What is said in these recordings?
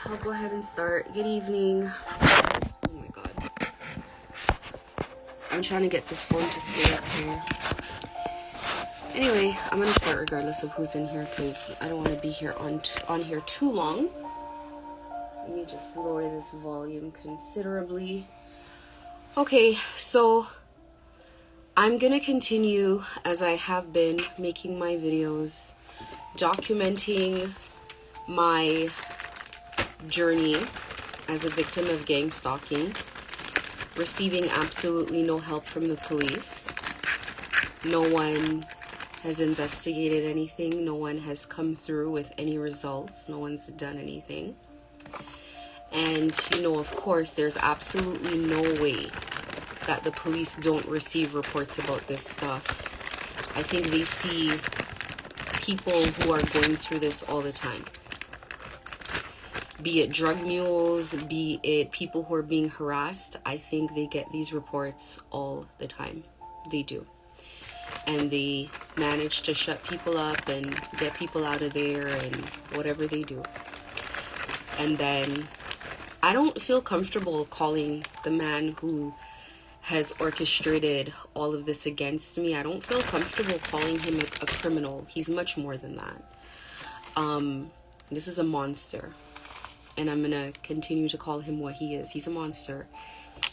I'll go ahead and start. Good evening. Oh my god. I'm trying to get this phone to stay up here. Anyway, I'm gonna start regardless of who's in here because I don't want to be here on here too long. Let me just lower this volume considerably. Okay, so I'm gonna continue as I have been making my videos, documenting my journey as a victim of gang stalking, receiving absolutely no help from the police. No one has investigated anything. No one has come through with any results. No one's done anything. And, you know, of course, there's absolutely no way that the police don't receive reports about this stuff. I think they see people who are going through this all the time. Be it drug mules, be it people who are being harassed, I think they get these reports all the time. They do. And they manage to shut people up and get people out of there and whatever they do. And then I don't feel comfortable calling the man who has orchestrated all of this against me. I don't feel comfortable calling him a criminal. He's much more than that. This is a monster. And I'm going to continue to call him what he is. He's a monster.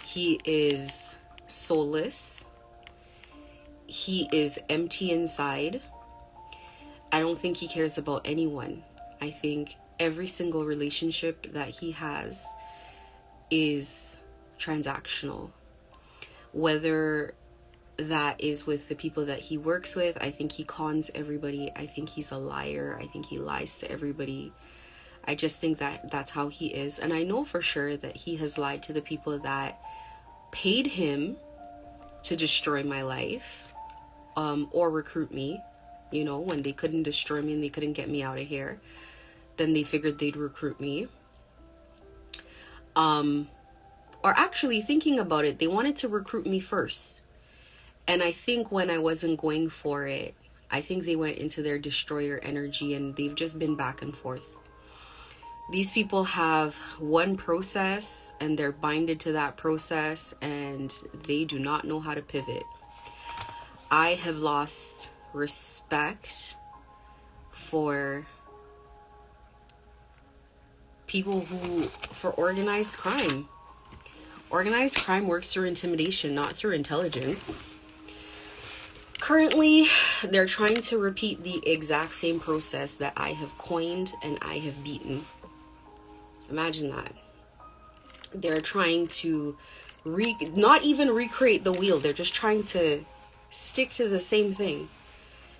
He is soulless. He is empty inside. I don't think he cares about anyone. I think every single relationship that he has is transactional. Whether that is with the people that he works with, I think he cons everybody. I think he's a liar. I think he lies to everybody. I just think that that's how he is. And I know for sure that he has lied to the people that paid him to destroy my life, or recruit me. You know, when they couldn't destroy me and they couldn't get me out of here, then they figured they'd recruit me. Or actually, thinking about it, they wanted to recruit me first. And I think when I wasn't going for it, I think they went into their destroyer energy and they've just been back and forth. These people have one process and they're binded to that process and they do not know how to pivot. I have lost respect for people for organized crime. Organized crime works through intimidation, not through intelligence. Currently, they're trying to repeat the exact same process that I have coined and I have beaten. Imagine that. They're trying to not even recreate the wheel. They're just trying to stick to the same thing.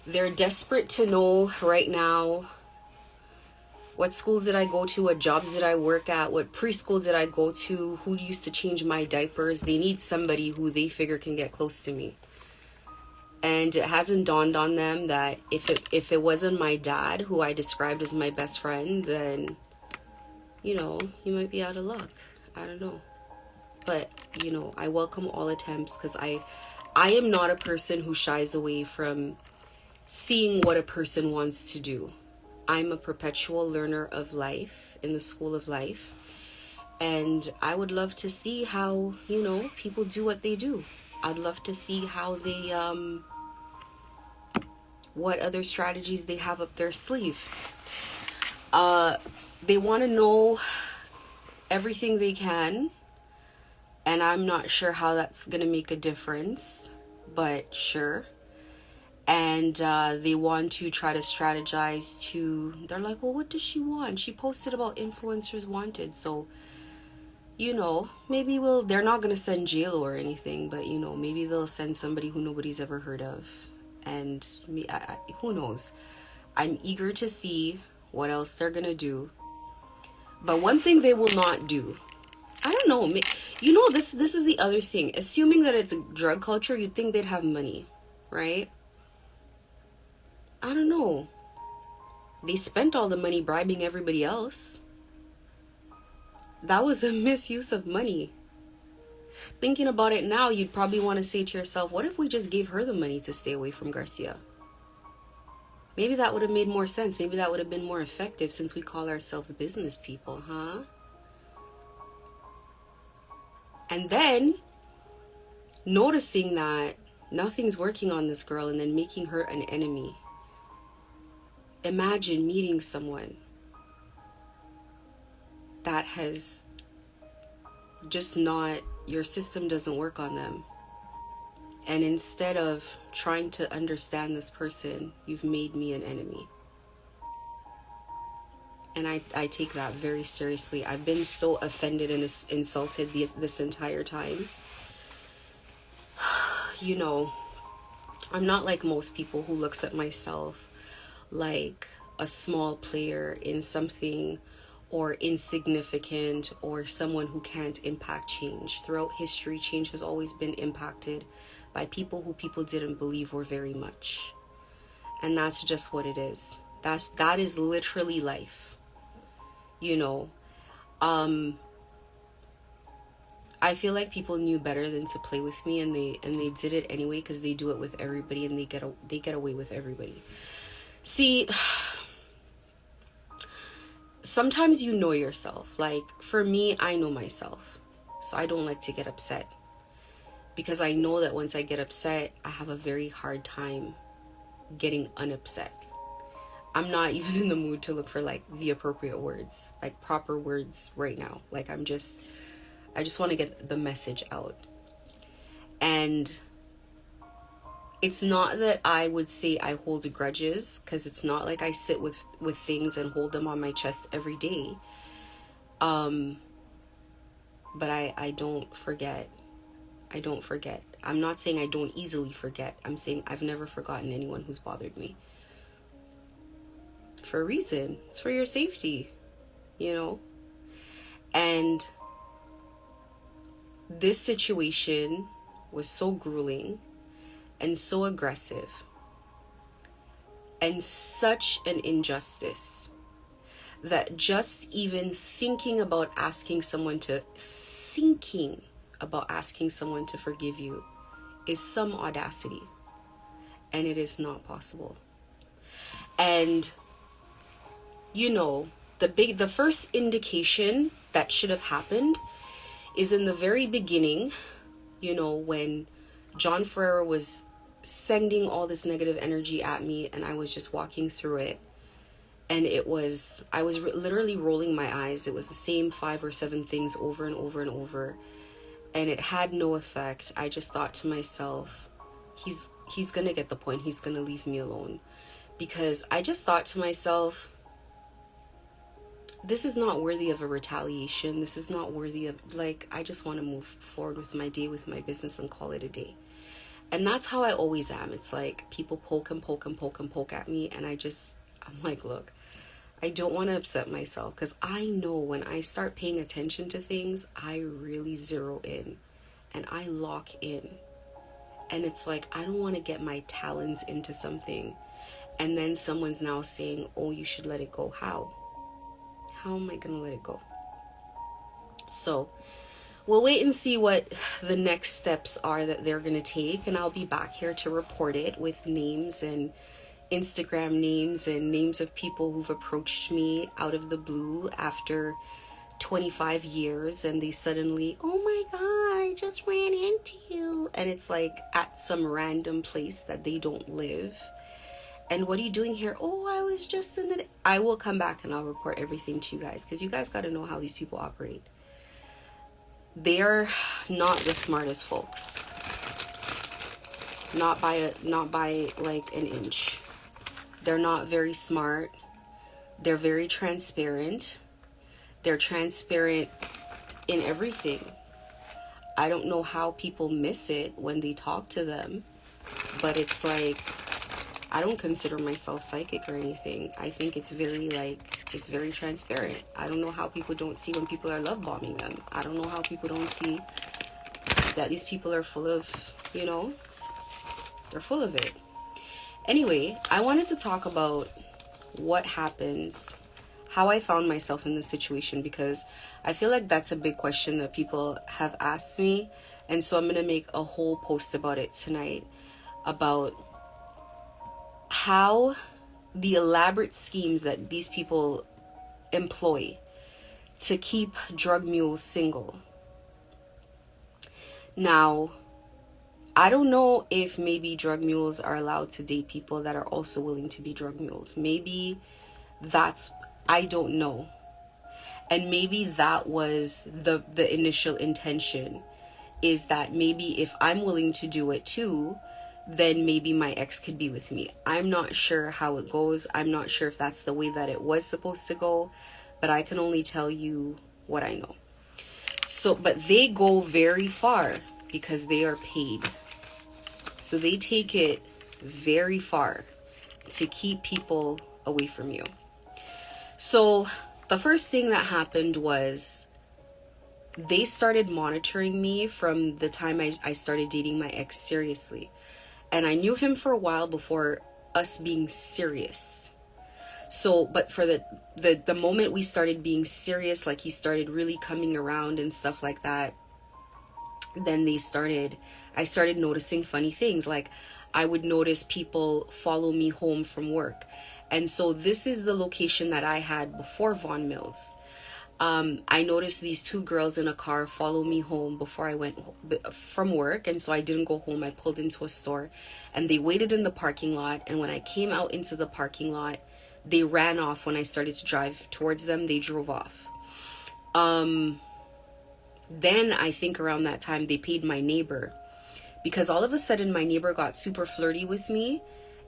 They're desperate to know right now, what schools did I go to? What jobs did I work at? What preschool did I go to? Who used to change my diapers? They need somebody who they figure can get close to me. And it hasn't dawned on them that if it wasn't my dad, who I described as my best friend, then, you know, you might be out of luck. I don't know. But, you know, I welcome all attempts because I am not a person who shies away from seeing what a person wants to do. I'm a perpetual learner of life in the school of life. And I would love to see how, you know, people do what they do. I'd love to see how they, what other strategies they have up their sleeve. They want to know everything they can. And I'm not sure how that's going to make a difference. But sure. And they want to try to strategize they're like, well, what does she want? She posted about influencers wanted. So, you know, maybe they're not going to send jail or anything, but, you know, maybe they'll send somebody who nobody's ever heard of. And who knows? I'm eager to see what else they're going to do. But one thing they will not do, I don't know. You know, this is the other thing. Assuming that it's a drug culture, you'd think they'd have money, right? I don't know. They spent all the money bribing everybody else. That was a misuse of money. Thinking about it now, you'd probably want to say to yourself, what if we just gave her the money to stay away from Garcia? Maybe that would have made more sense. Maybe that would have been more effective since we call ourselves business people, huh? And then noticing that nothing's working on this girl and then making her an enemy. Imagine meeting someone that has just not, your system doesn't work on them. And instead of trying to understand this person, you've made me an enemy. And I take that very seriously. I've been so offended and insulted this entire time. You know, I'm not like most people who looks at myself like a small player in something, or insignificant, or someone who can't impact change. Throughout history, change has always been impacted by people who people didn't believe were very much. And that's just what it is. That is literally life. You know, I feel like people knew better than to play with me, and they did it anyway, because they do it with everybody, and they get away with everybody. See, sometimes you know yourself. Like, for me, I know myself. So I don't like to get upset. Because I know that once I get upset, I have a very hard time getting unupset. I'm not even in the mood to look for like the appropriate words, like proper words right now. Like I just want to get the message out. And it's not that I would say I hold grudges, because it's not like I sit with things and hold them on my chest every day. But I don't forget. I don't forget. I'm not saying I don't easily forget. I'm saying I've never forgotten anyone who's bothered me. For a reason. It's for your safety, you know? And this situation was so grueling and so aggressive and such an injustice that just even thinking about asking someone to forgive you is some audacity, and it is not possible. And you know, the first indication that should have happened is in the very beginning, you know, when John Ferreira was sending all this negative energy at me, and I was just walking through it, and I was literally rolling my eyes. It was the same 5 or 7 things over and over and over, and it had no effect. I just thought to myself, he's gonna get the point. He's gonna leave me alone. Because I just thought to myself, this is not worthy of a retaliation. This is not worthy of, like, I just want to move forward with my day, with my business, and call it a day. And that's how I always am. It's like people poke and poke and poke and poke at me, and I'm like, look, I don't want to upset myself, because I know when I start paying attention to things, I really zero in and I lock in. And it's like, I don't want to get my talons into something, and then someone's now saying, oh, you should let it go. How am I going to let it go? So we'll wait and see what the next steps are that they're going to take. And I'll be back here to report it with names and Instagram names and names of people who've approached me out of the blue after 25 years. And they suddenly, oh my God, I just ran into you. And it's like at some random place that they don't live. And what are you doing here? Oh, I was just in it. I will come back and I'll report everything to you guys, because you guys got to know how these people operate. They're not the smartest folks. Not by like an inch. They're not very smart. They're very transparent. They're transparent in everything. I don't know how people miss it when they talk to them, but it's like, I don't consider myself psychic or anything. I think it's very transparent. I don't know how people don't see when people are love bombing them. I don't know how people don't see that these people are full of, you know, they're full of it. Anyway, I wanted to talk about what happens, how I found myself in this situation, because I feel like that's a big question that people have asked me. And so I'm going to make a whole post about it tonight, about how the elaborate schemes that these people employ to keep drug mules single. Now, I don't know if maybe drug mules are allowed to date people that are also willing to be drug mules. Maybe I don't know. And maybe that was the initial intention, is that maybe if I'm willing to do it too, then maybe my ex could be with me. I'm not sure how it goes. I'm not sure if that's the way that it was supposed to go, but I can only tell you what I know. So, but they go very far because they are paid. So they take it very far to keep people away from you. So the first thing that happened was they started monitoring me from the time I started dating my ex seriously. And I knew him for a while before us being serious. So, but for the moment we started being serious, like he started really coming around and stuff like that, then I started noticing funny things. Like I would notice people follow me home from work. And so this is the location that I had before Von Mills. I noticed these two girls in a car follow me home before I went from work. And so I didn't go home. I pulled into a store and they waited in the parking lot. And when I came out into the parking lot, they ran off. When I started to drive towards them, they drove off. Then I think around that time they paid my neighbor, because all of a sudden my neighbor got super flirty with me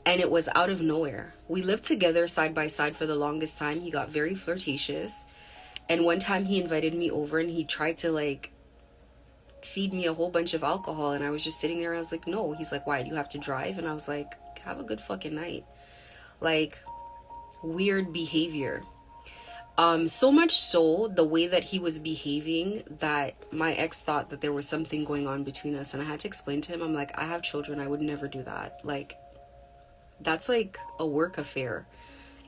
and it was out of nowhere. We lived together side by side for the longest time. He got very flirtatious. And one time he invited me over and he tried to like feed me a whole bunch of alcohol. And I was just sitting there. I was like, no. He's like, why? Do you have to drive? And I was like, have a good fucking night. Like, weird behavior. So much so, the way that he was behaving, that my ex thought that there was something going on between us. And I had to explain to him, I'm like, I have children. I would never do that. Like, that's like a work affair.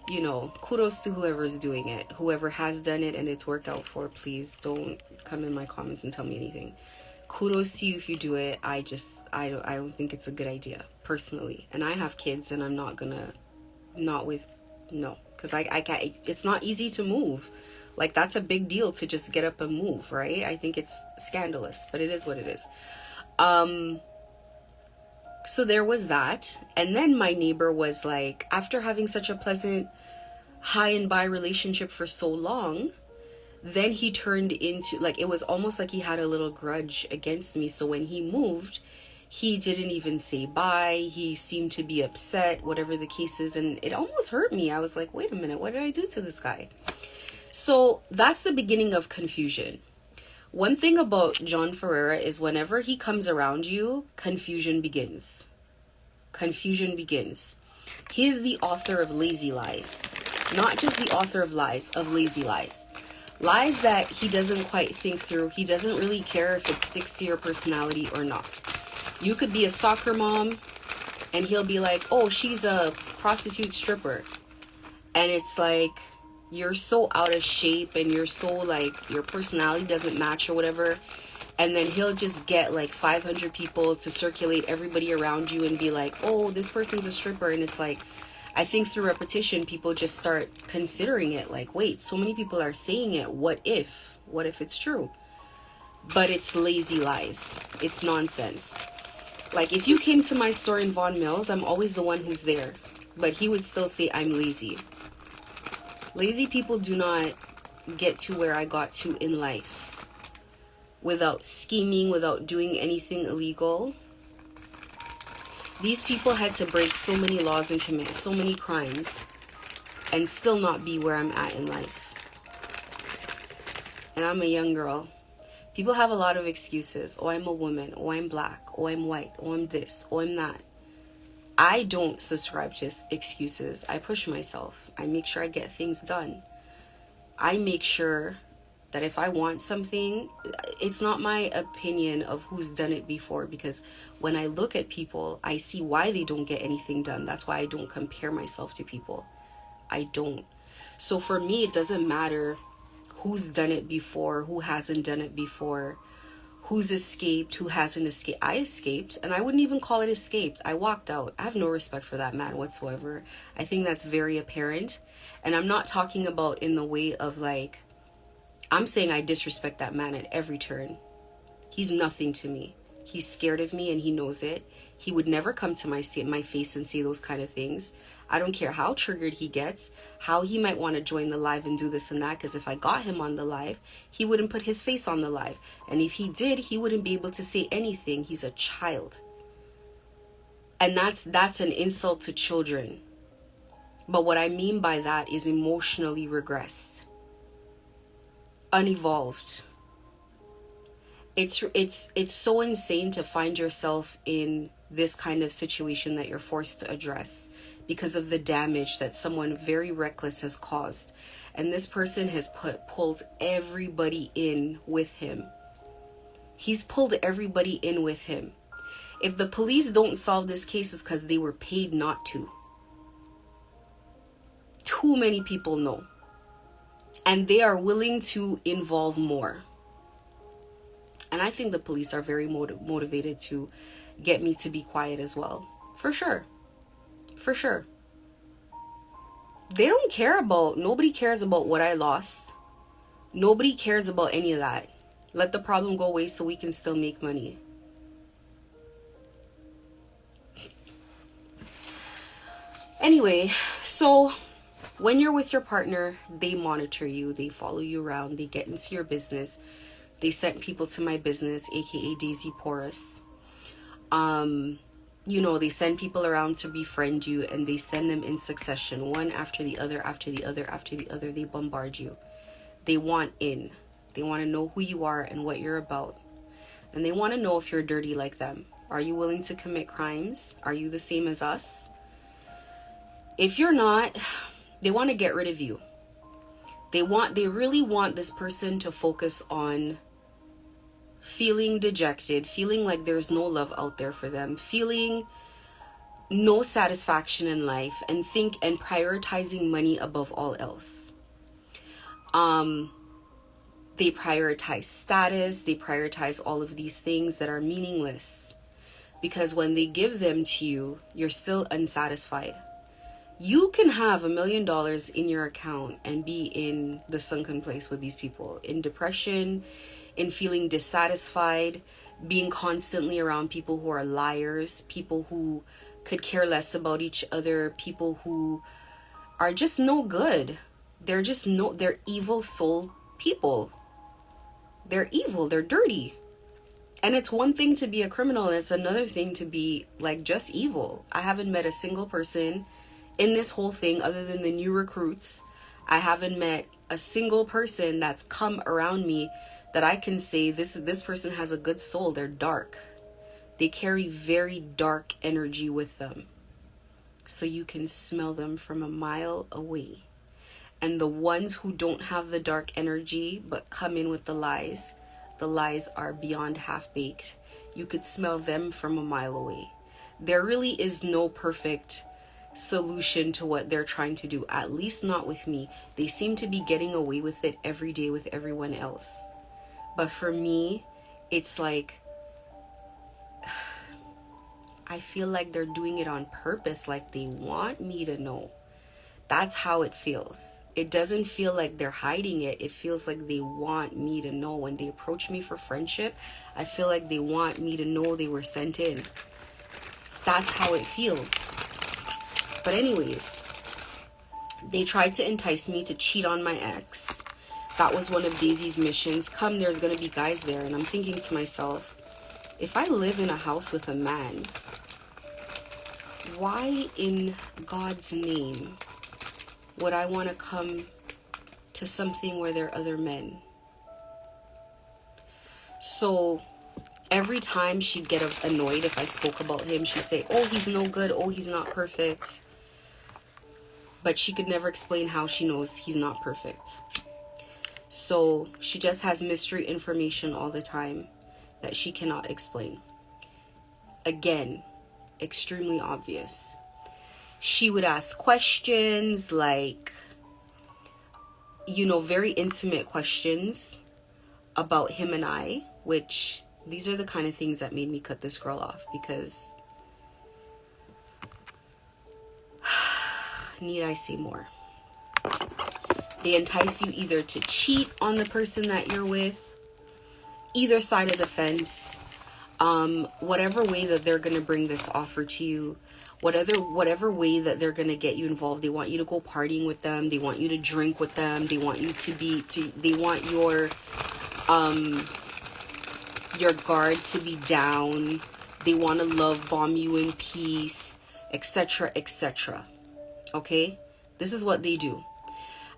You know, kudos to whoever's doing it. Whoever has done it and it's worked out for, please don't come in my comments and tell me anything. Kudos to you if you do it. I don't think it's a good idea, personally. And I have kids and I'm not gonna, because I can't, it's not easy to move. Like, that's a big deal to just get up and move, right? I think it's scandalous, but it is what it is. So there was that. And then my neighbor was like, after having such a pleasant high and by relationship for so long, then he turned into, like, it was almost like he had a little grudge against me. So when he moved, he didn't even say bye. He seemed to be upset, whatever the case is. And it almost hurt me. I was like, wait a minute, what did I do to this guy? So that's the beginning of confusion. One thing about John Ferreira is whenever he comes around you, confusion begins. Confusion begins. He is the author of lazy lies. Not just the author of lies, of lazy lies. Lies that he doesn't quite think through. He doesn't really care if it sticks to your personality or not. You could be a soccer mom and he'll be like, oh, she's a prostitute stripper. And it's like, you're so out of shape and you're so like, your personality doesn't match or whatever. And then he'll just get like 500 people to circulate everybody around you and be like, oh, this person's a stripper. And it's like, I think through repetition, people just start considering it like, wait, so many people are saying it. What if it's true? But it's lazy lies. It's nonsense. Like, if you came to my store in Von Mills, I'm always the one who's there. But he would still say I'm lazy. Lazy people do not get to where I got to in life without scheming, without doing anything illegal. These people had to break so many laws and commit so many crimes and still not be where I'm at in life. And I'm a young girl. People have a lot of excuses. Oh, I'm a woman. Oh, I'm black. Oh, I'm white. Oh, I'm this. Oh, I'm that. I don't subscribe to excuses. I push myself. I make sure I get things done. I make sure that if I want something, it's not my opinion of who's done it before, because when I look at people, I see why they don't get anything done. That's why I don't compare myself to people. I don't. So for me, it doesn't matter who's done it before, who hasn't done it before, who's escaped, who hasn't escaped. I escaped, and I wouldn't even call it escaped. I walked out. I have no respect for that man whatsoever. I think that's very apparent. And I'm not talking about in the way of like, I'm saying I disrespect that man at every turn. He's nothing to me. He's scared of me and he knows it. He would never come to my face and say those kind of things. I don't care how triggered he gets, how he might want to join the live and do this and that, because if I got him on the live, he wouldn't put his face on the live. And if he did, he wouldn't be able to say anything. He's a child. And that's an insult to children. But what I mean by that is emotionally regressed, unevolved. It's so insane to find yourself in this kind of situation that you're forced to address because of the damage that someone very reckless has caused. And this person has pulled everybody in with him. He's pulled everybody in with him. If the police don't solve this case, it's because they were paid not to. Too many people know. And they are willing to involve more. And I think the police are very motivated to get me to be quiet as well. For sure. For sure. They don't care about, nobody cares about what I lost. Nobody cares about any of that. Let the problem go away so we can still make money. Anyway, so when you're with your partner, they monitor you, they follow you around, they get into your business. They sent people to my business, aka Daisy Porus. They send people around to befriend you, and they send them in succession, one after the other, after the other, after the other. They bombard you. They want in. They want to know who you are and what you're about. And they want to know if you're dirty like them. Are you willing to commit crimes? Are you the same as us? If you're not, they want to get rid of you. They really want this person to focus on feeling dejected, feeling like there's no love out there for them, feeling no satisfaction in life, and prioritizing money above all else. They prioritize status, they prioritize all of these things that are meaningless, because when they give them to you, you're still unsatisfied. You can have $1 million in your account and be in the sunken place with these people, in depression, in feeling dissatisfied, being constantly around people who are liars, people who could care less about each other, people who are just no good. They're evil soul people. They're evil, they're dirty. And it's one thing to be a criminal, and it's another thing to be like just evil. I haven't met a single person in this whole thing other than the new recruits. I haven't met a single person that's come around me that I can say this person has a good soul. They're dark. They carry very dark energy with them. So you can smell them from a mile away. And the ones who don't have the dark energy but come in with the lies are beyond half-baked. You could smell them from a mile away. There really is no perfect solution to what they're trying to do, at least not with me. They seem to be getting away with it every day with everyone else. But for me, it's like, I feel like they're doing it on purpose, like they want me to know. That's how it feels. It doesn't feel like they're hiding it. It feels like they want me to know. When they approach me for friendship, I feel like they want me to know they were sent in. That's how it feels. But anyways, they tried to entice me to cheat on my ex. That was one of Daisy's missions. Come, there's going to be guys there. And I'm thinking to myself, if I live in a house with a man, why in God's name would I want to come to something where there are other men? So every time she'd get annoyed if I spoke about him, she'd say, oh, he's no good. Oh, he's not perfect. But she could never explain how she knows he's not perfect. So she just has mystery information all the time that she cannot explain. Again, extremely obvious. She would ask questions like, very intimate questions about him and I, which These are the kind of things that made me cut this girl off, because need I say more? They entice you either to cheat on the person that you're with, either side of the fence, whatever way that they're going to bring this offer to you, whatever way that they're going to get you involved. They want you to go partying with them. They want you to drink with them. They want you they want your guard to be down. They want to love bomb you in peace, etc., etc. Okay? This is what they do.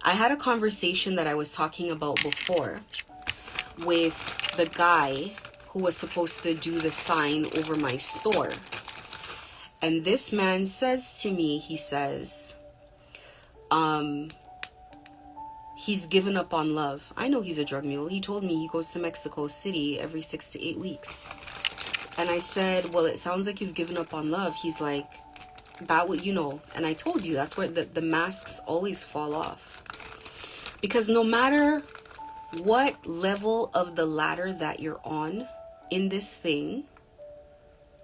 I had a conversation that I was talking about before with the guy who was supposed to do the sign over my store. And this man says to me, he says, he's given up on love. I know he's a drug mule. He told me he goes to Mexico City every 6 to 8 weeks. And I said, well, it sounds like you've given up on love. He's like, that what you know. And I told you, that's where the masks always fall off. Because no matter what level of the ladder that you're on in this thing,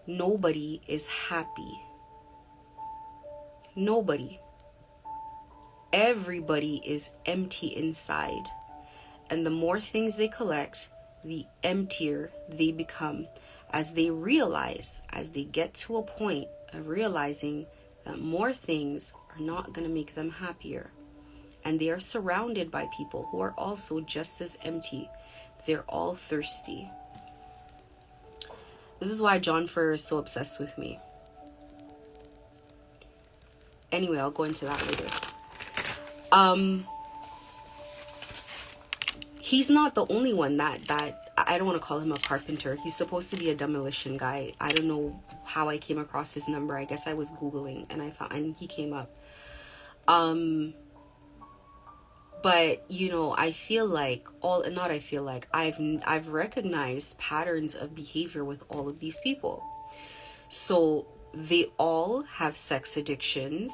nobody is happy. Nobody. Everybody is empty inside. And the more things they collect, the emptier they become, as they realize, as they get to a point of realizing that more things are not going to make them happier. And they are surrounded by people who are also just as empty. They're all thirsty. This is why John Ferreira is so obsessed with me. Anyway, I'll go into that later. He's not the only one that I don't want to call him a carpenter. He's supposed to be a demolition guy. I don't know how I came across his number. I guess I was Googling and he came up. But, you know, I feel like I've recognized patterns of behavior with all of these people. So they all have sex addictions,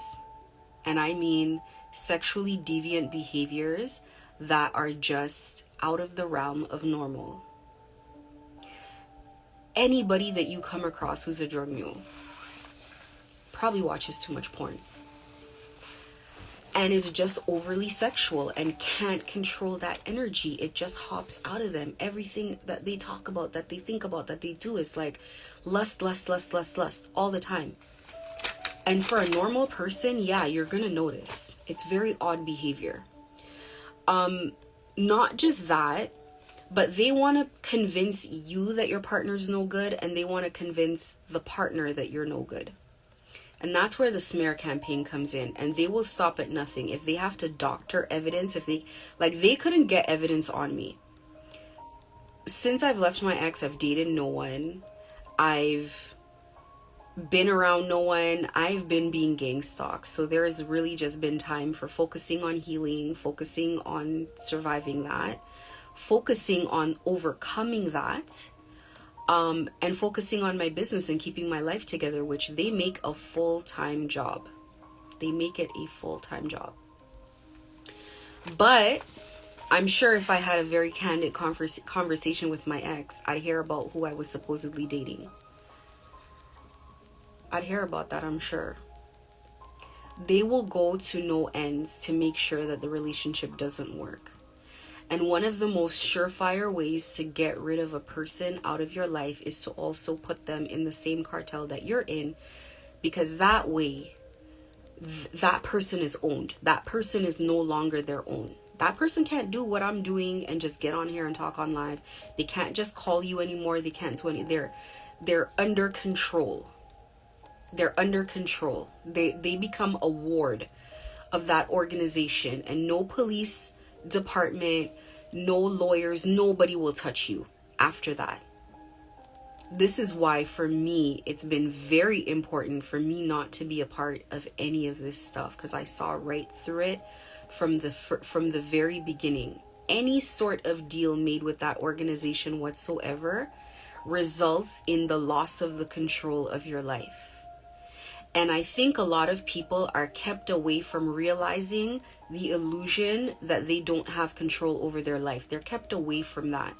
and I mean sexually deviant behaviors that are just out of the realm of normal. Anybody that you come across who's a drug mule probably watches too much porn and is just overly sexual and can't control that energy. It just hops out of them. Everything that they talk about, that they think about, that they do is like lust, lust, lust, lust, lust all the time. And for a normal person, yeah, you're gonna notice. It's very odd behavior. Not just that, but they want to convince you that your partner's no good, and they want to convince the partner that you're no good. And that's where the smear campaign comes in. And they will stop at nothing. If they have to doctor evidence, they couldn't get evidence on me. Since I've left my ex, I've dated no one. I've been around no one. I've been being gang stalked. So there has really just been time for focusing on healing, focusing on surviving that, focusing on overcoming that. And focusing on my business and keeping my life together, which they make a full-time job. They make it a full-time job. But I'm sure if I had a very candid conversation with my ex, I'd hear about who I was supposedly dating. I'd hear about that, I'm sure. They will go to no ends to make sure that the relationship doesn't work. And one of the most surefire ways to get rid of a person out of your life is to also put them in the same cartel that you're in, because that way, that person is owned. That person is no longer their own. That person can't do what I'm doing and just get on here and talk on live. They can't just call you anymore. They can't do anything. They're under control. They're under control. They become a ward of that organization, and no police department, no lawyers, nobody will touch you after that. This is why for me it's been very important for me not to be a part of any of this stuff, because I saw right through it from the very beginning. Any sort of deal made with that organization whatsoever results in the loss of the control of your life. And I think a lot of people are kept away from realizing the illusion that they don't have control over their life. They're kept away from that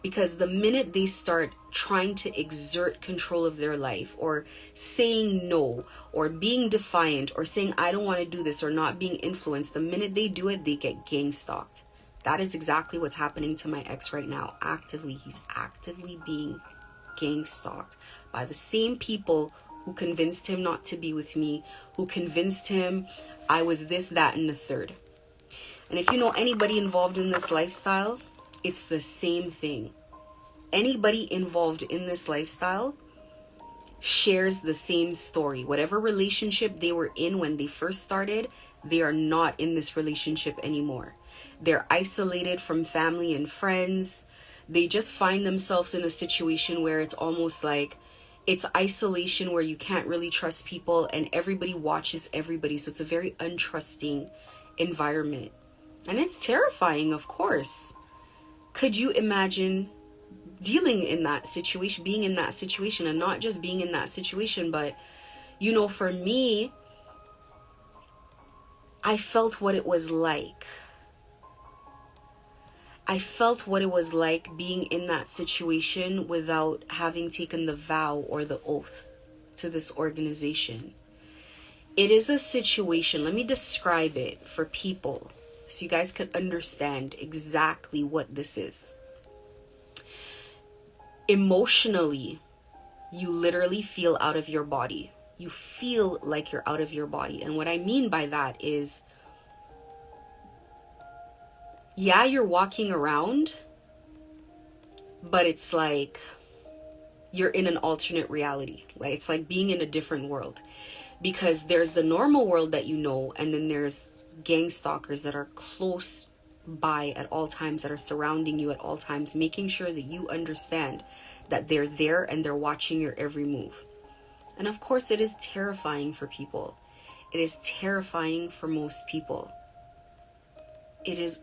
Because the minute they start trying to exert control of their life, or saying no, or being defiant, or saying I don't want to do this, or not being influenced, the minute they do it, they get gang stalked. That is exactly what's happening to my ex right now. He's actively being gang stalked by the same people who convinced him not to be with me, who convinced him I was this, that, and the third. And if you know anybody involved in this lifestyle, it's the same thing. Anybody involved in this lifestyle shares the same story. Whatever relationship they were in when they first started, they are not in this relationship anymore. They're isolated from family and friends. They just find themselves in a situation where it's almost like it's isolation, where you can't really trust people and everybody watches everybody. So it's a very untrusting environment. And it's terrifying, of course. Could you imagine dealing in that situation, being in that situation, and not just being in that situation, but, you know, for me, I felt what it was like. I felt what it was like being in that situation without having taken the vow or the oath to this organization. It is a situation, let me describe it for people so you guys can understand exactly what this is. Emotionally, you literally feel out of your body. You feel like you're out of your body. And what I mean by that is, yeah, you're walking around, but it's like you're in an alternate reality. Like, it's like being in a different world, because there's the normal world that you know, and then there's gang stalkers that are close by at all times, that are surrounding you at all times, making sure that you understand that they're there and they're watching your every move. And of course, it is terrifying for people. It is terrifying for most people. It's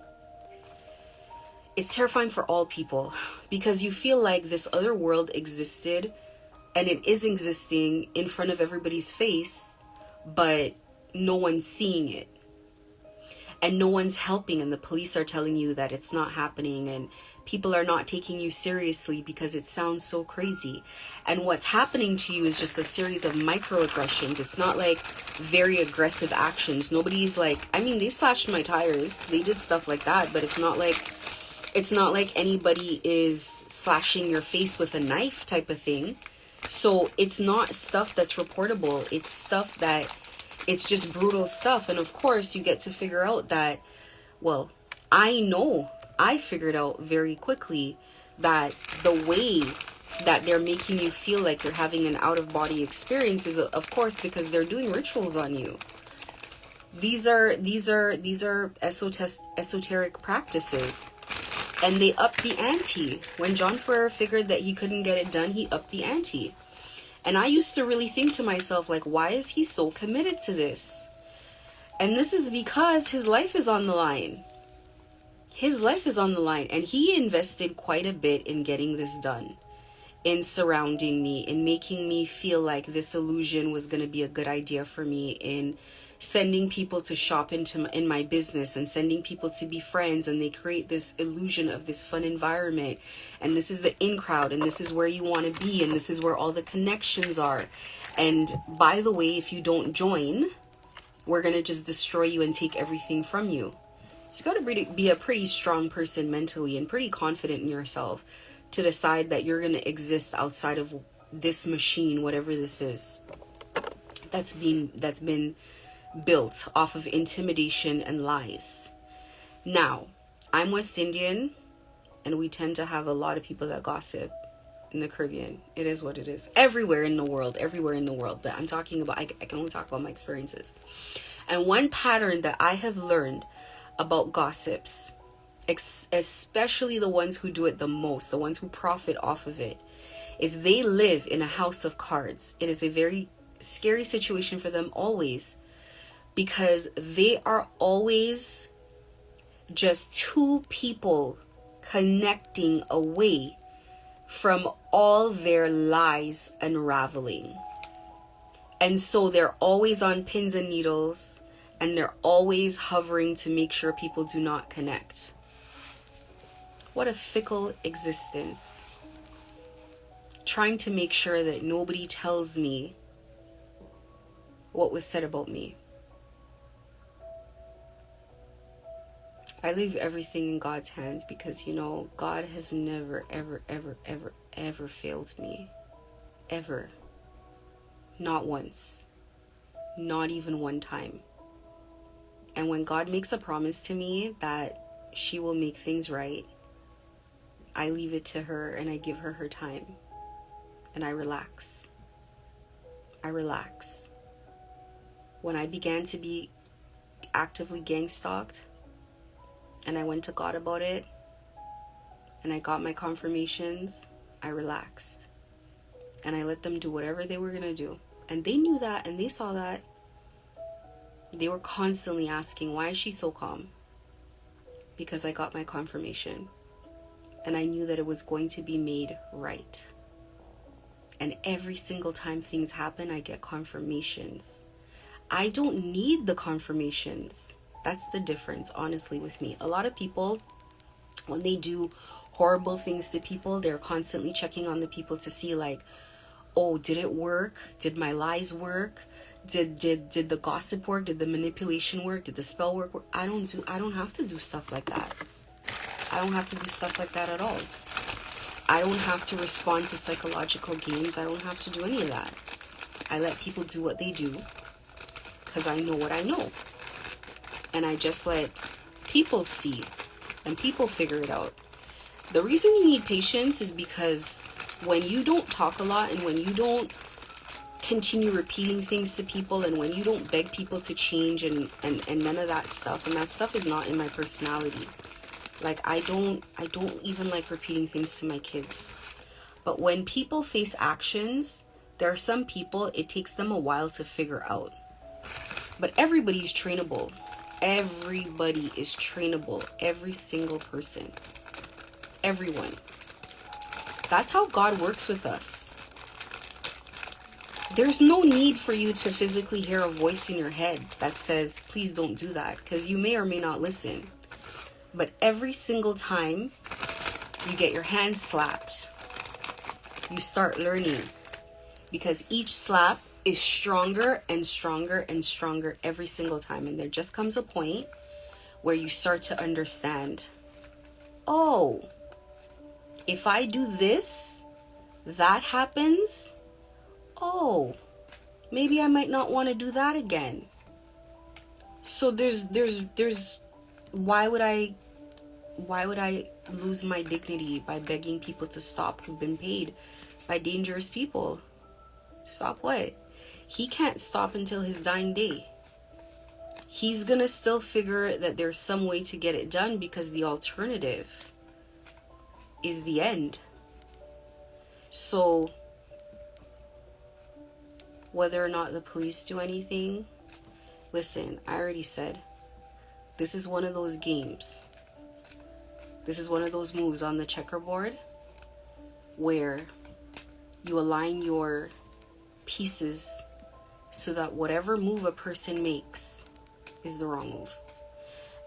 terrifying for all people, because you feel like this other world existed and it is existing in front of everybody's face, but no one's seeing it. And no one's helping, and the police are telling you that it's not happening, and people are not taking you seriously because it sounds so crazy. And what's happening to you is just a series of microaggressions. It's not like very aggressive actions. Nobody's like, I mean, they slashed my tires, they did stuff like that, but it's not like anybody is slashing your face with a knife type of thing. So it's not stuff that's reportable. It's stuff that, it's just brutal stuff. And of course, you get to figure out that, well, I figured out very quickly that the way that they're making you feel like you're having an out-of-body experience is, of course, because they're doing rituals on you. These are esoteric practices. And they upped the ante. When John Ferreira figured that he couldn't get it done, he upped the ante. And I used to really think to myself, like, why is he so committed to this? And this is because his life is on the line. His life is on the line. And he invested quite a bit in getting this done, in surrounding me, in making me feel like this illusion was going to be a good idea for me, in sending people to shop in my business, and sending people to be friends, and they create this illusion of this fun environment, and this is the in crowd, and this is where you want to be, and this is where all the connections are. And by the way, if you don't join, we're going to just destroy you and take everything from you. So you got to be a pretty strong person mentally, and pretty confident in yourself, to decide that you're going to exist outside of this machine, whatever this is, that's been built off of intimidation and lies. Now, I'm West Indian, and we tend to have a lot of people that gossip in the Caribbean. It is what it is. Everywhere in the world. But I'm talking about, I can only talk about my experiences. And one pattern that I have learned about gossips, especially the ones who do it the most, the ones who profit off of it, is they live in a house of cards. It is a very scary situation for them always, because they are always just two people connecting away from all their lies unraveling. And so they're always on pins and needles, and they're always hovering to make sure people do not connect. What a fickle existence. Trying to make sure that nobody tells me what was said about me. I leave everything in God's hands because, you know, God has never, ever, ever, ever, ever failed me. Ever. Not once. Not even one time. And when God makes a promise to me that she will make things right, I leave it to her and I give her her time. And I relax. I relax. When I began to be actively gang stalked, and I went to God about it, and I got my confirmations, I relaxed. And I let them do whatever they were going to do. And they knew that, and they saw that. They were constantly asking, why is she so calm? Because I got my confirmation. And I knew that it was going to be made right. And every single time things happen, I get confirmations. I don't need the confirmations. That's the difference, honestly, with me. A lot of people, when they do horrible things to people, they're constantly checking on the people to see, like, oh, did it work? Did my lies work? Did the gossip work? Did the manipulation work? Did the spell work? I don't have to do stuff like that. I don't have to do stuff like that at all. I don't have to respond to psychological games. I don't have to do any of that. I let people do what they do because I know what I know. And I just let people see and people figure it out. The reason you need patience is because when you don't talk a lot and when you don't continue repeating things to people and when you don't beg people to change and none of that stuff, and that stuff is not in my personality. Like, I don't even like repeating things to my kids. But when people face actions, there are some people, it takes them a while to figure out. But everybody's trainable. Everybody is trainable. Every single person. Everyone. That's how God works with us. There's no need for you to physically hear a voice in your head that says, please don't do that, because you may or may not listen. But every single time you get your hand slapped, you start learning. Because each slap is stronger and stronger and stronger every single time. And there just comes a point where you start to understand, oh, if I do this, that happens. Oh, maybe I might not want to do that again. So there's why would I lose my dignity by begging people to stop who've been paid by dangerous people? Stop what? He can't stop until his dying day. He's gonna still figure that there's some way to get it done because the alternative is the end. So whether or not the police do anything, listen, I already said, this is one of those games. This is one of those moves on the checkerboard where you align your pieces so that whatever move a person makes is the wrong move.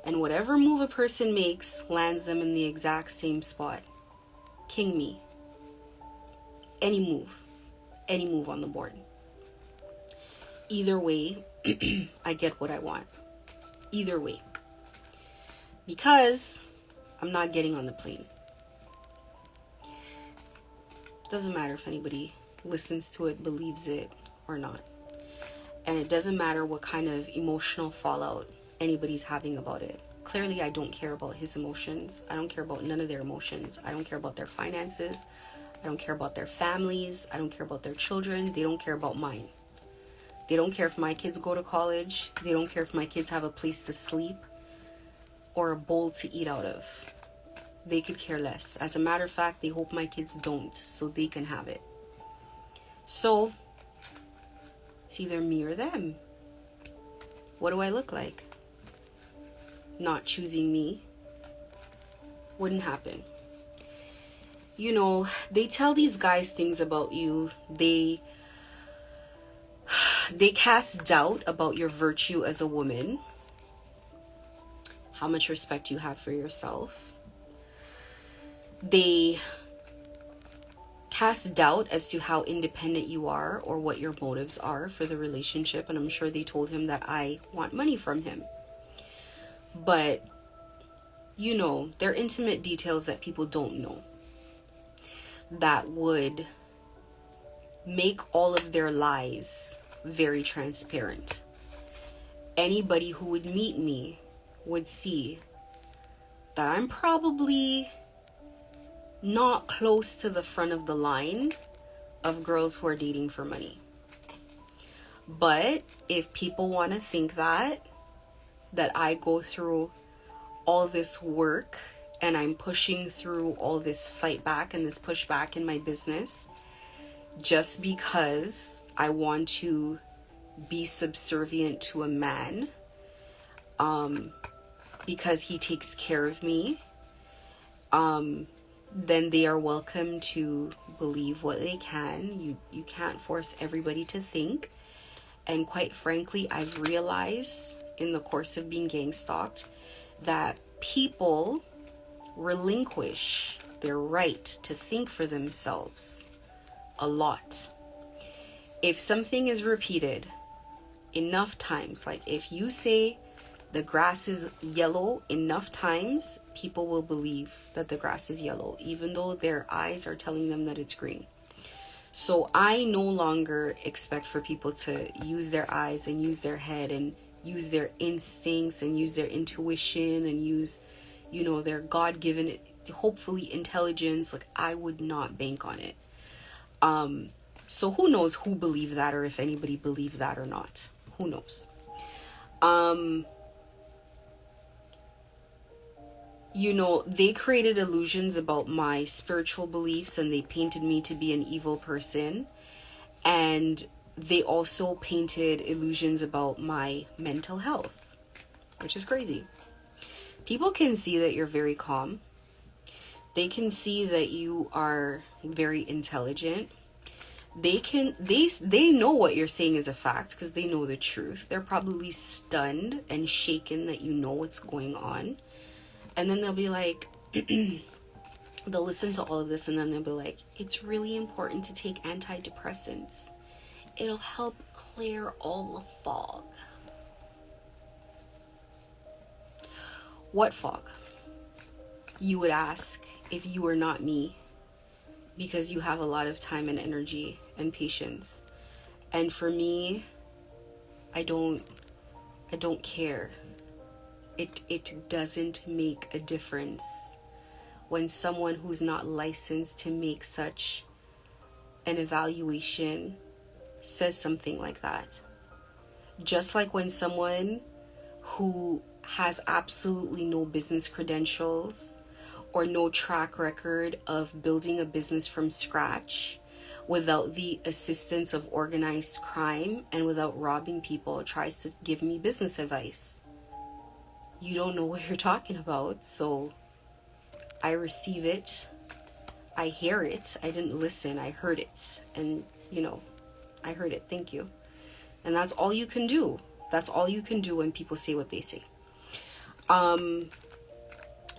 And whatever move a person makes lands them in the exact same spot. King me. Any move on the board. Either way, I get what I want. Either way. Because I'm not getting on the plane. Doesn't matter if anybody listens to it, believes it, or not. And it doesn't matter what kind of emotional fallout anybody's having about it. Clearly, I don't care about his emotions. I don't care about none of their emotions. I don't care about their finances. I don't care about their families. I don't care about their children. They don't care about mine. They don't care if my kids go to college. They don't care if my kids have a place to sleep or a bowl to eat out of. They could care less. As a matter of fact, they hope my kids don't, so they can have it. So, it's either me or them. What do I look like? Not choosing me wouldn't happen. You know, they tell these guys things about you. They cast doubt about your virtue as a woman, how much respect you have for yourself. they cast doubt as to how independent you are or what your motives are for the relationship. And I'm sure they told him that I want money from him. But, you know, there are intimate details that people don't know that would make all of their lies very transparent. Anybody who would meet me would see that I'm probably not close to the front of the line of girls who are dating for money. But if people want to think that I go through all this work and I'm pushing through all this fight back and this pushback in my business just because I want to be subservient to a man, because he takes care of me, then they are welcome to believe what they can. You can't force everybody to think. And quite frankly, I've realized in the course of being gang stalked that people relinquish their right to think for themselves a lot. If something is repeated enough times, like if you say the grass is yellow enough times, people will believe that the grass is yellow, even though their eyes are telling them that it's green. So I no longer expect for people to use their eyes and use their head and use their instincts and use their intuition and use, you know, their God-given, hopefully, intelligence. Like, I would not bank on it. So who knows who believed that, or if anybody believed that or not. Who knows? You know, they created illusions about my spiritual beliefs and they painted me to be an evil person. And they also painted illusions about my mental health, which is crazy. People can see that you're very calm. They can see that you are very intelligent. They know what you're saying is a fact because they know the truth. They're probably stunned and shaken that you know what's going on. And then they'll be like, they'll listen to all of this and then they'll be like, it's really important to take antidepressants. It'll help clear all the fog. What fog? You would ask if you were not me, because you have a lot of time and energy and patience. And for me, I don't care. It doesn't make a difference when someone who's not licensed to make such an evaluation says something like that. Just like when someone who has absolutely no business credentials or no track record of building a business from scratch without the assistance of organized crime and without robbing people tries to give me business advice. You don't know what you're talking about, so I receive it, I hear it, I didn't listen, I heard it, and you know, I heard it, thank you. And that's all you can do. That's all you can do when people say what they say.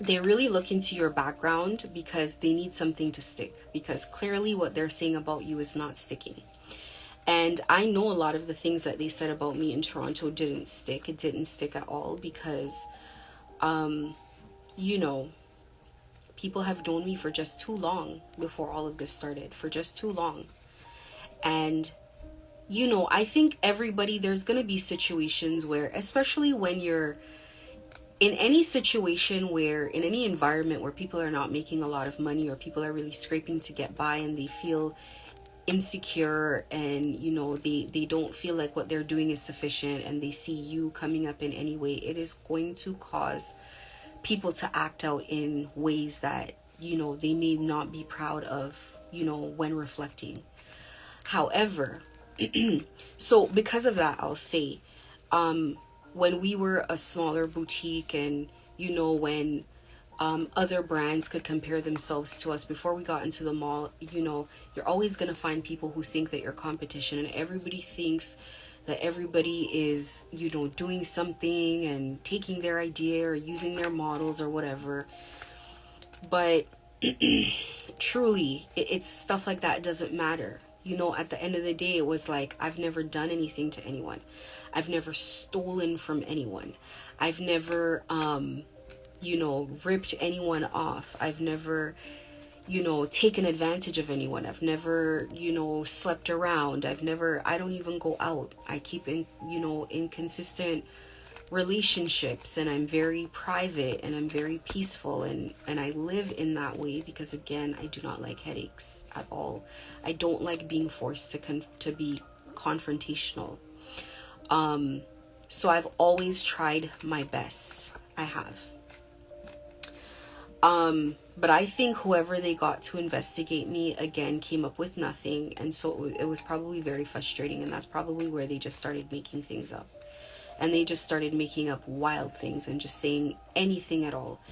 They really look into your background because they need something to stick, because clearly what they're saying about you is not sticking. And I know a lot of the things that they said about me in Toronto didn't stick. It didn't stick at all because, you know, people have known me for just too long before all of this started, for just too long. And, you know, I think there's going to be situations where, especially when you're in any situation where, in any environment where people are not making a lot of money or people are really scraping to get by and they feel insecure and, you know, they don't feel like what they're doing is sufficient and they see you coming up in any way, it is going to cause people to act out in ways that, you know, they may not be proud of, you know, when reflecting. However, so because of that, I'll say, when we were a smaller boutique and, you know, when other brands could compare themselves to us before we got into the mall, you know, you're always going to find people who think that you're competition, and everybody thinks that everybody is, you know, doing something and taking their idea or using their models or whatever. But truly, it's stuff like that doesn't matter. You know, at the end of the day, it was like, I've never done anything to anyone. I've never stolen from anyone. I've never, you know, ripped anyone off. I've never, you know, taken advantage of anyone. I've never, you know, slept around. I don't even go out. I keep in, you know, inconsistent relationships, and I'm very private, and I'm very peaceful, and I live in that way because, again, I do not like headaches at all. I don't like being forced to be confrontational. So I've always tried my best. I have. But I think whoever they got to investigate me, again, came up with nothing, and so it was probably very frustrating, and that's probably where they just started making things up. And they just started making up wild things and just saying anything at all.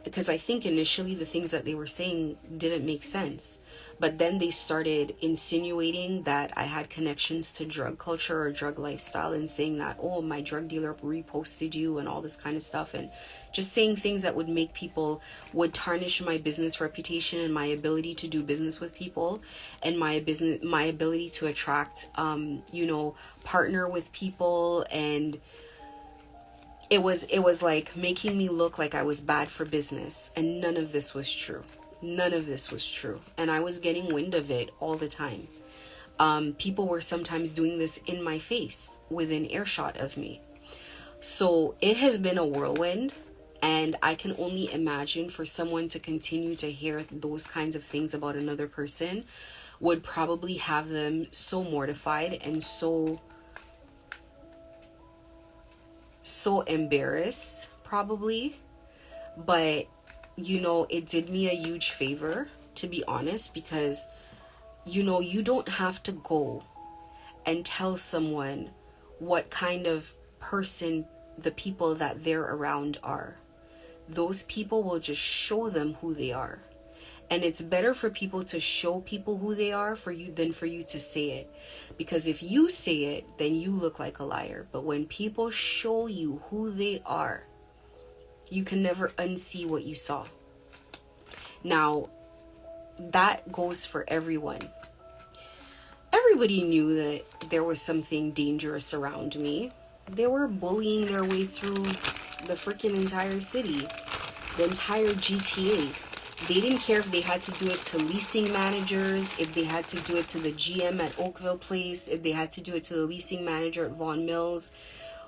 Because I think initially the things that they were saying didn't make sense. But then they started insinuating that I had connections to drug culture or drug lifestyle, and saying that, oh, my drug dealer reposted you and all this kind of stuff. And just saying things that would tarnish my business reputation and my ability to do business with people, and my ability to attract, you know, partner with people. And it was like making me look like I was bad for business, and none of this was true. None of this was true. And I was getting wind of it all the time. People were sometimes doing this in my face, within earshot of me. So it has been a whirlwind, and I can only imagine for someone to continue to hear those kinds of things about another person would probably have them so mortified and so embarrassed, probably. But, you know, it did me a huge favor, to be honest, because, you know, you don't have to go and tell someone what kind of person the people that they're around are. Those people will just show them who they are. And it's better for people to show people who they are than for you to say it. Because if you say it, then you look like a liar. But when people show you who they are, you can never unsee what you saw. Now, that goes for everyone. Everybody knew that there was something dangerous around me. They were bullying their way through the freaking entire city, the entire GTA. They didn't care if they had to do it to leasing managers, if they had to do it to the GM at Oakville Place, if they had to do it to the leasing manager at Vaughan Mills.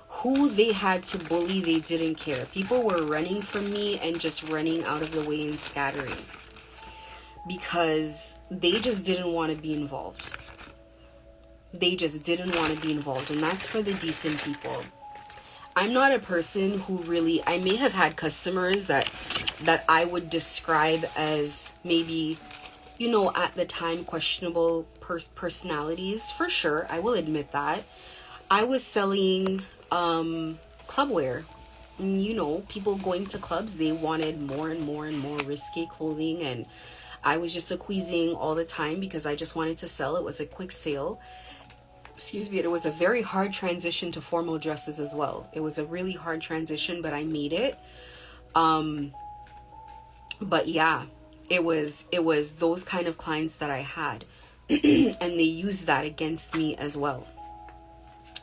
Who they had to bully, they didn't care. People were running from me and just running out of the way and scattering, because they just didn't want to be involved. They just didn't want to be involved. And that's for the decent people. I'm not a person who really, I may have had customers that I would describe as maybe, you know, at the time, questionable personalities. For sure, I will admit that. I was selling clubwear. You know, people going to clubs, they wanted more and more and more risque clothing, and I was just squeezing all the time because I just wanted to sell. It was a quick sale. Excuse me, it was a very hard transition to formal dresses as well. It was a really hard transition, but I made it. But yeah, it was those kind of clients that I had. And they used that against me as well.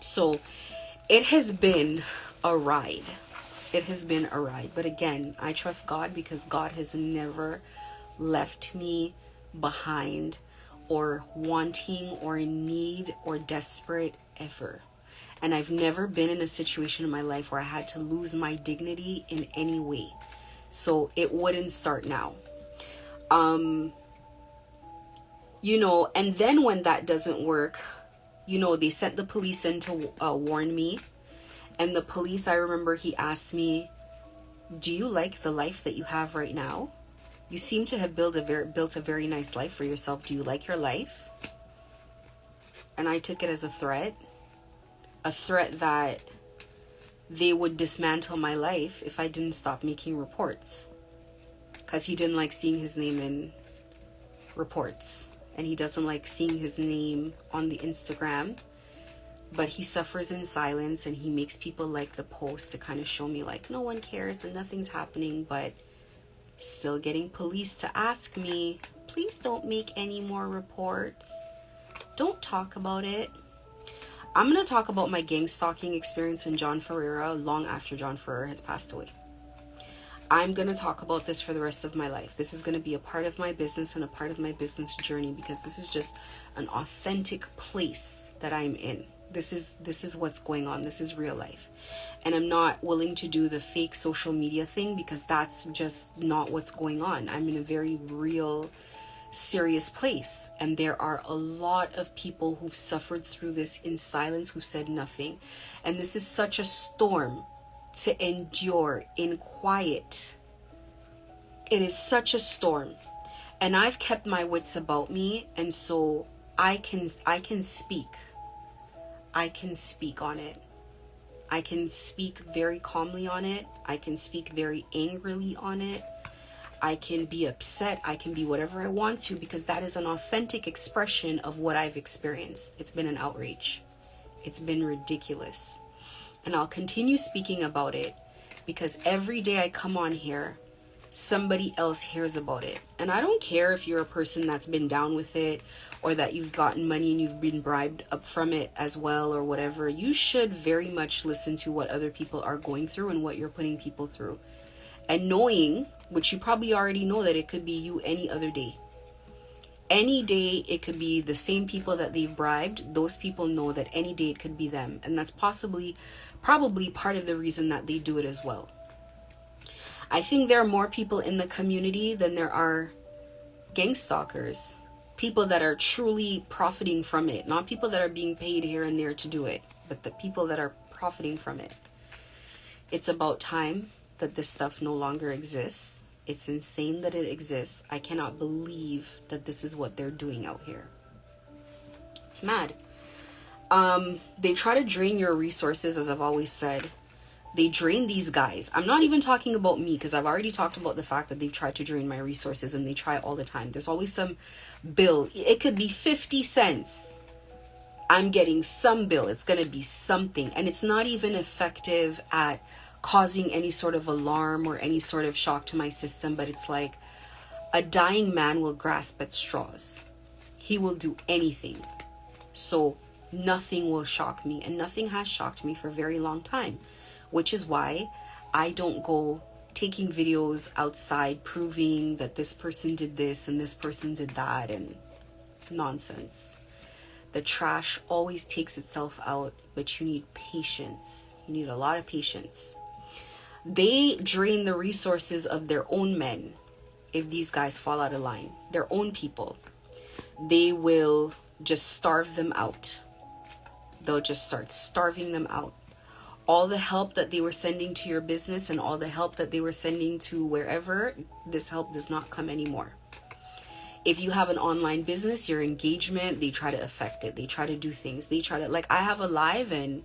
So it has been a ride. It has been a ride. But again, I trust God, because God has never left me behind, or wanting, or in need, or desperate, ever. And I've never been in a situation in my life where I had to lose my dignity in any way. So it wouldn't start now. You know, and then when that doesn't work, you know, they sent the police in to warn me. And the police, I remember he asked me, do you like the life that you have right now? You seem to have built a very nice life for yourself. Do you like your life? And I took it as a threat that they would dismantle my life if I didn't stop making reports. Because he didn't like seeing his name in reports. And he doesn't like seeing his name on the Instagram. But he suffers in silence, and he makes people like the post to kind of show me like no one cares and nothing's happening. But Still getting police to ask me, please don't make any more reports. Don't talk about it. I'm going to talk about my gang stalking experience in John Ferreira long after John Ferreira has passed away. I'm going to talk about this for the rest of my life. This is going to be a part of my business and a part of my business journey, because this is just an authentic place that I'm in. This is what's going on. This is real life. And I'm not willing to do the fake social media thing, because that's just not what's going on. I'm in a very real, serious place, and there are a lot of people who've suffered through this in silence, who've said nothing. And this is such a storm to endure in quiet. It is such a storm, and I've kept my wits about me, and so I can speak on it. I can speak very calmly on it. I can speak very angrily on it. I can be upset. I can be whatever I want to, because that is an authentic expression of what I've experienced. It's been an outrage. It's been ridiculous. And I'll continue speaking about it, because every day I come on here, somebody else hears about it. And I don't care if you're a person that's been down with it, or that you've gotten money and you've been bribed up from it as well, or whatever. You should very much listen to what other people are going through and what you're putting people through. And knowing, which you probably already know, that it could be you any other day. Any day it could be the same people that they've bribed. Those people know that any day it could be them. And that's probably part of the reason that they do it as well. I think there are more people in the community than there are gang stalkers. People that are truly profiting from it. Not people that are being paid here and there to do it, but the people that are profiting from it. It's about time that this stuff no longer exists. It's insane that it exists. I cannot believe that this is what they're doing out here. It's mad. They try to drain your resources, as I've always said. They drain these guys. I'm not even talking about me, because I've already talked about the fact that they've tried to drain my resources, and they try all the time. There's always some bill. It could be 50 cents. I'm getting some bill. It's going to be something. And it's not even effective at causing any sort of alarm or any sort of shock to my system. But it's like a dying man will grasp at straws. He will do anything. So nothing will shock me. And nothing has shocked me for a very long time. Which is why I don't go taking videos outside proving that this person did this and this person did that and nonsense. The trash always takes itself out, but you need patience. You need a lot of patience. They drain the resources of their own men if these guys fall out of line. Their own people. They will just starve them out. They'll just start starving them out. All the help that they were sending to your business and all the help that they were sending to wherever, this help does not come anymore. If you have an online business, your engagement, they try to affect it. They try to do things. They try to, like, I have a live, and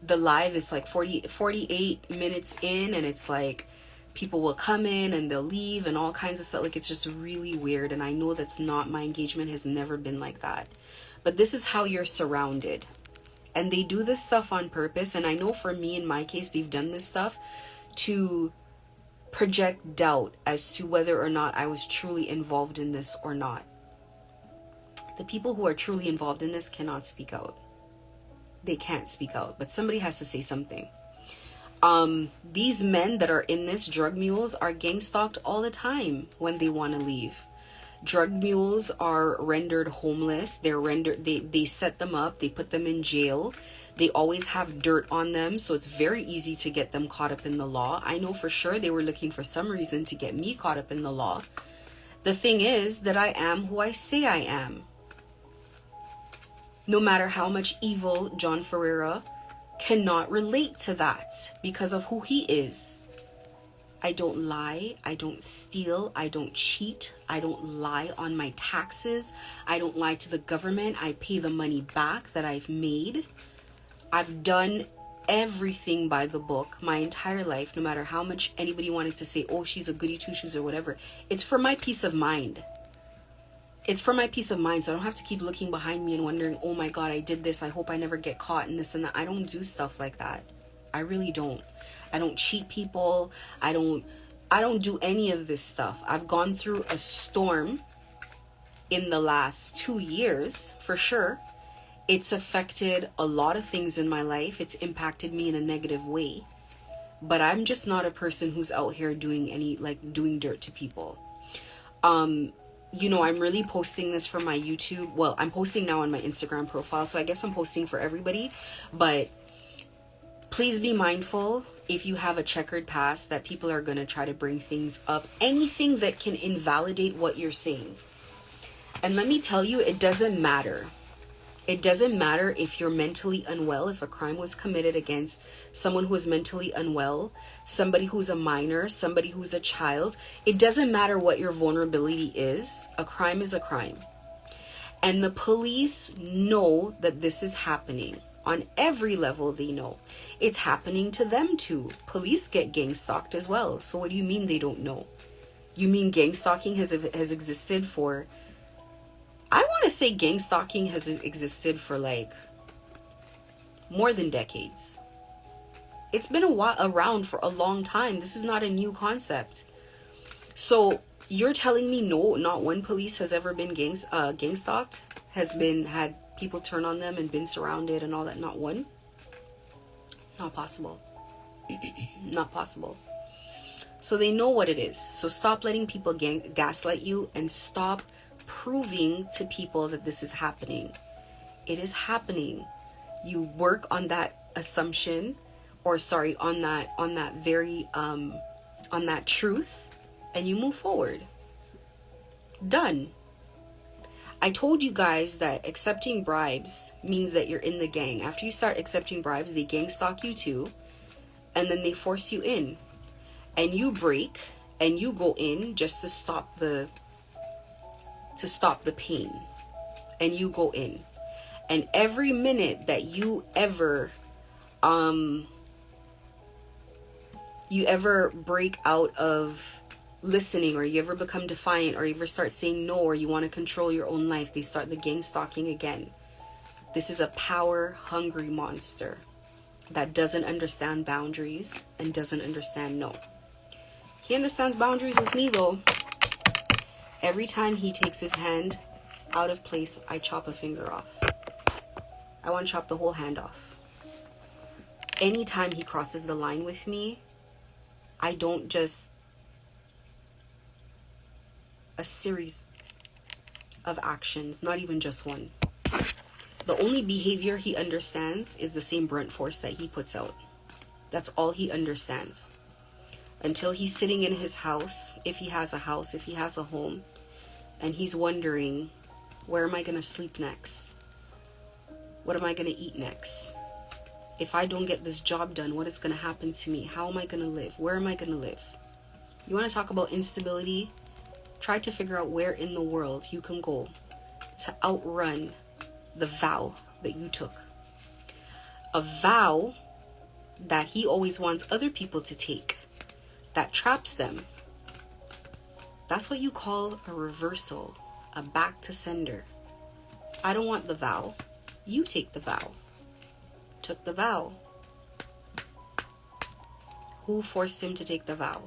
the live is like 48 minutes in, and it's like people will come in and they'll leave and all kinds of stuff. Like, it's just really weird. And I know that's not, my engagement has never been like that. But this is how you're surrounded. And they do this stuff on purpose. And I know for me, in my case, they've done this stuff to project doubt as to whether or not I was truly involved in this or not. The people who are truly involved in this cannot speak out. They can't speak out, but somebody has to say something. These men that are in this, drug mules, are gang stalked all the time when they want to leave. Drug mules are rendered homeless. They set them up. They put them in jail. They always have dirt on them, so it's very easy to get them caught up in the law. I know for sure they were looking for some reason to get me caught up in the law. The thing is that I am who I say I am. No matter how much evil John Ferreira cannot relate to that because of who he is. I don't lie, I don't steal, I don't cheat, I don't lie on my taxes, I don't lie to the government, I pay the money back that I've made. I've done everything by the book my entire life, no matter how much anybody wanted to say, oh, she's a goody two-shoes or whatever. It's for my peace of mind. It's for my peace of mind, so I don't have to keep looking behind me and wondering, oh my God, I did this, I hope I never get caught in this and that. I don't do stuff like that. I really don't. I don't cheat people. I don't I don't do any of this stuff. I've gone through a storm in the last 2 years, for sure. It's affected a lot of things in my life. It's impacted me in a negative way. But I'm just not a person who's out here doing doing dirt to people. You know, I'm really posting this for my YouTube. Well, I'm posting now on my Instagram profile, so I guess I'm posting for everybody. But please be mindful if you have a checkered past that people are going to try to bring things up. Anything that can invalidate what you're saying. And let me tell you, it doesn't matter. It doesn't matter if you're mentally unwell, if a crime was committed against someone who is mentally unwell, somebody who's a minor, somebody who's a child. It doesn't matter what your vulnerability is. A crime is a crime. And the police know that this is happening. On every level, they know. It's happening to them too. Police get gang stalked as well. So what do you mean they don't know? You mean gang stalking has existed for... I want to say gang stalking has existed for like more than decades. It's been around for a long time. This is not a new concept. So you're telling me no, not one police has ever been gang stalked, had people turn on them and been surrounded and all that? Not one? Not possible. Not possible. So they know what it is. So stop letting people gaslight you, and stop proving to people that this is happening. It is happening. You work on that assumption, or sorry, on that truth, and you move forward. Done. I told you guys that accepting bribes means that you're in the gang. After you start accepting bribes, they gang stalk you too, and then they force you in, and you break and you go in just to stop the pain, and you go in. And every minute that you ever break out of listening, or you ever become defiant, or you ever start saying no, or you want to control your own life, they start the gang stalking again. This is a power hungry monster that doesn't understand boundaries and doesn't understand no. He understands boundaries with me though. Every time he takes his hand out of place, I chop a finger off. I want to chop the whole hand off. Anytime he crosses the line with me, I don't just... a series of actions, not even just one. The only behavior he understands is the same brunt force that he puts out. That's all he understands. Until he's sitting in his house, if he has a house, if he has a home, and he's wondering, where am I going to sleep next? What am I going to eat next? If I don't get this job done, what is going to happen to me? How am I going to live? Where am I going to live? You want to talk about instability? Try to figure out where in the world you can go to outrun the vow that you took. A vow that he always wants other people to take, that traps them. That's what you call a reversal, a back to sender. I don't want the vow. You take the vow. Took the vow. Who forced him to take the vow?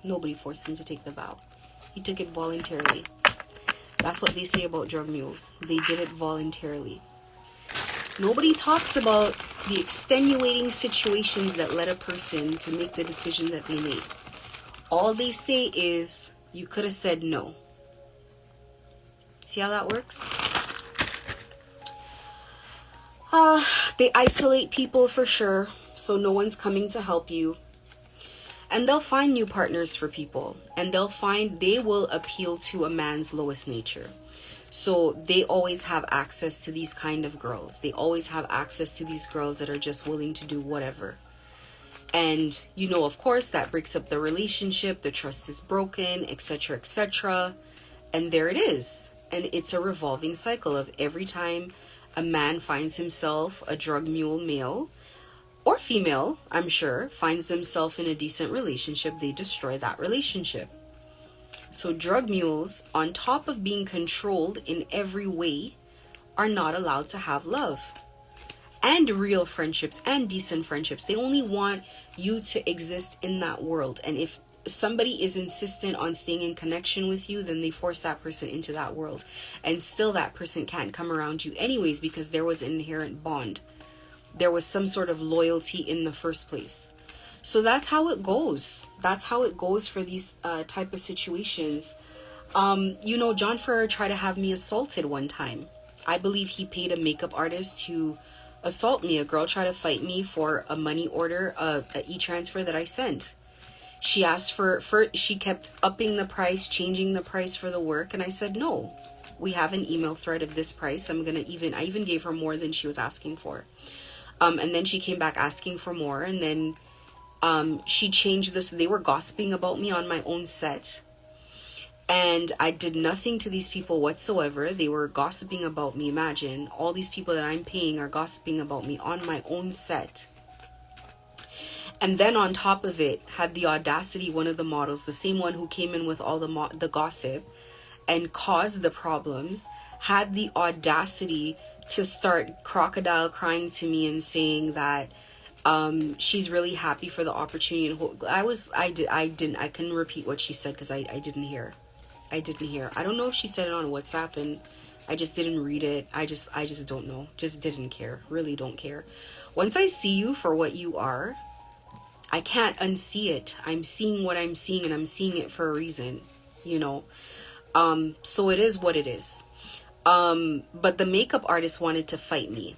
Nobody forced him to take the vow. He took it voluntarily. That's what they say about drug mules. They did it voluntarily. Nobody talks about the extenuating situations that led a person to make the decision that they made. All they say is, you could have said no. See how that works? They isolate people for sure, so no one's coming to help you. And they'll find new partners for people, and they will appeal to a man's lowest nature. So they always have access to these kind of girls. They always have access to these girls that are just willing to do whatever. And, you know, of course, that breaks up the relationship. The trust is broken, etc., etc. And there it is. And it's a revolving cycle of every time a man finds himself a drug mule male, or female, I'm sure, finds themselves in a decent relationship, they destroy that relationship. So drug mules, on top of being controlled in every way, are not allowed to have love and real friendships and decent friendships. They only want you to exist in that world. And if somebody is insistent on staying in connection with you, then they force that person into that world. And still that person can't come around you anyways, because there was an inherent bond. There was some sort of loyalty in the first place. So that's how it goes. That's how it goes for these type of situations. You know, John Ferreira tried to have me assaulted one time. I believe he paid a makeup artist to assault me. A girl tried to fight me for a money order, a e-transfer that I sent. She asked for she kept upping the price, changing the price for the work, and I said no. We have an email thread of this price. I even gave her more than she was asking for. And then she came back asking for more, and then she changed this. They were gossiping about me on my own set. And I did nothing to these people whatsoever. They were gossiping about me. Imagine, all these people that I'm paying are gossiping about me on my own set. And then on top of it, had the audacity, one of the models, the same one who came in with all the gossip and caused the problems, had the audacity to start crocodile crying to me and saying that she's really happy for the opportunity. I couldn't repeat what she said because I didn't hear. I don't know if she said it on WhatsApp and I just didn't read it. I just don't know. Just didn't care. Really don't care. Once I see you for what you are, I can't unsee it. I'm seeing what I'm seeing, and I'm seeing it for a reason, you know. So it is what it is. But the makeup artist wanted to fight me.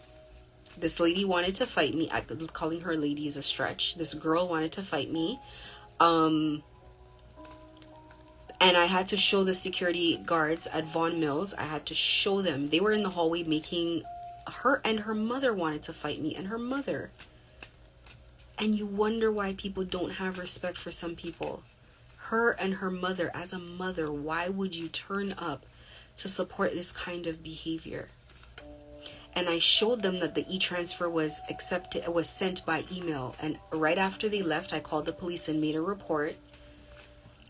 This lady wanted to fight me. Calling her lady is a stretch. This girl wanted to fight me. And I had to show the security guards at Von Mills. I had to show them. They were in the hallway making... Her and her mother wanted to fight me. And her mother. And you wonder why people don't have respect for some people. Her and her mother. As a mother, why would you turn up to support this kind of behavior? And I showed them that the e-transfer was accepted, was sent by email. And right after they left, I called the police and made a report.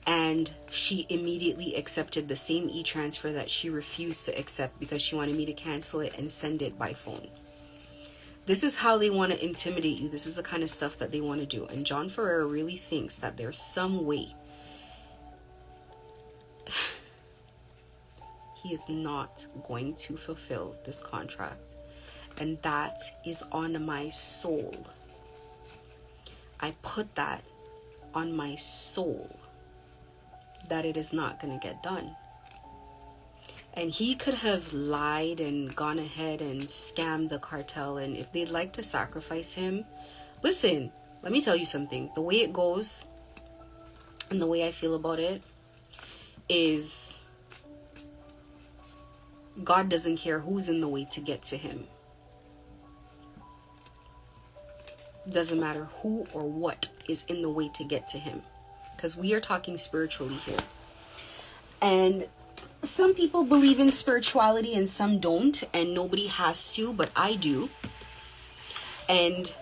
And she immediately accepted the same e-transfer that she refused to accept because she wanted me to cancel it and send it by phone. This is how they want to intimidate you. This is the kind of stuff that they want to do. And John Ferreira really thinks that there's some way he is not going to fulfill this contract. And that is on my soul. I put that on my soul, that it is not going to get done. And he could have lied and gone ahead and scammed the cartel. And if they'd like to sacrifice him, listen, let me tell you something. The way it goes and the way I feel about it is God doesn't care who's in the way to get to him. Doesn't matter who or what is in the way to get to him. Because we are talking spiritually here. And some people believe in spirituality and some don't. And nobody has to, but I do. And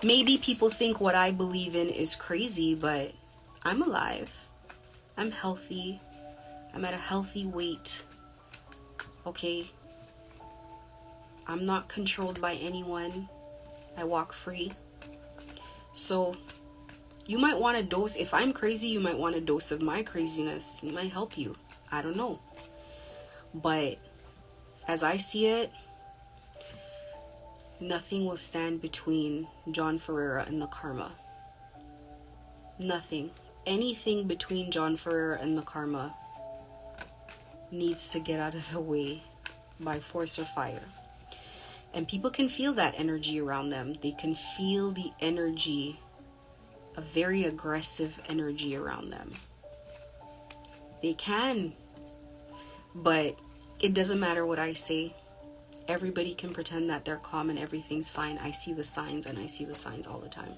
maybe people think what I believe in is crazy, but I'm alive. I'm healthy. I'm at a healthy weight. Okay? I'm not controlled by anyone. I walk free. So you might want a dose. If I'm crazy, you might want a dose of my craziness. It might help you. I don't know. But as I see it, nothing will stand between John Ferreira and the karma. Nothing. Anything between John Ferreira and the karma needs to get out of the way by force or fire. And people can feel that energy around them. They can feel the energy, a very aggressive energy around them. They can. But it doesn't matter what I say. Everybody can pretend that they're calm and everything's fine. I see the signs, and I see the signs all the time.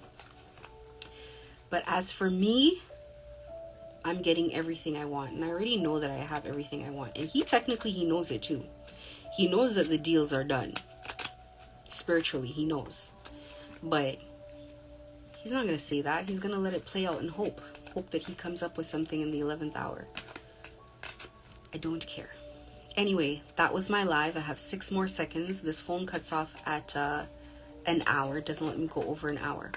But as for me, I'm getting everything I want. And I already know that I have everything I want. And he knows it too. He knows that the deals are done. Spiritually, he knows. But he's not going to say that. He's going to let it play out and hope that he comes up with something in the 11th hour. I don't care. Anyway, that was my live. I have 6 more seconds. This phone cuts off at an hour. It doesn't let me go over an hour.